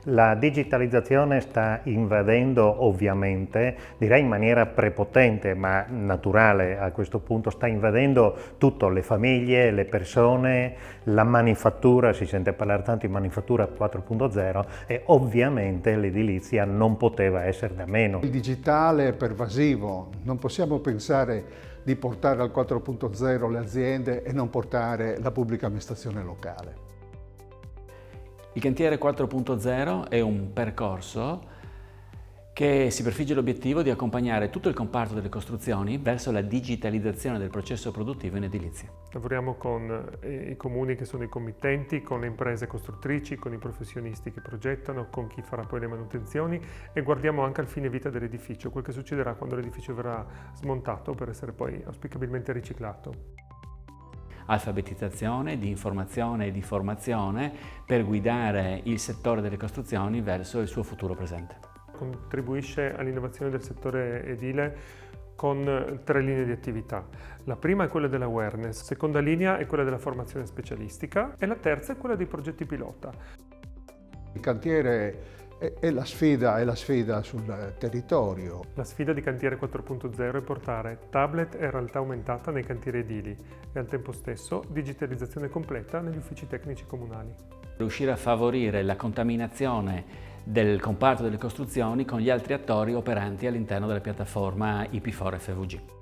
La digitalizzazione sta invadendo ovviamente, direi in maniera prepotente ma naturale a questo punto, sta invadendo tutto, le famiglie, le persone, la manifattura, si sente parlare tanto di manifattura 4.0 e ovviamente l'edilizia non poteva essere da meno. Il digitale è pervasivo, non possiamo pensare di portare al 4.0 le aziende e non portare la pubblica amministrazione locale. Il cantiere 4.0 è un percorso che si prefigge l'obiettivo di accompagnare tutto il comparto delle costruzioni verso la digitalizzazione del processo produttivo in edilizia. Lavoriamo con i comuni che sono i committenti, con le imprese costruttrici, con i professionisti che progettano, con chi farà poi le manutenzioni e guardiamo anche al fine vita dell'edificio, quel che succederà quando l'edificio verrà smontato per essere poi auspicabilmente riciclato. Alfabetizzazione, di informazione e di formazione per guidare il settore delle costruzioni verso il suo futuro presente. Contribuisce all'innovazione del settore edile con 3 linee di attività. La prima è quella dell'awareness, la seconda linea è quella della formazione specialistica e la terza è quella dei progetti pilota. Il cantiere è la sfida sul territorio. La sfida di Cantiere 4.0 è portare tablet e realtà aumentata nei cantieri edili e al tempo stesso digitalizzazione completa negli uffici tecnici comunali. Riuscire a favorire la contaminazione del comparto delle costruzioni con gli altri attori operanti all'interno della piattaforma IP4 FVG.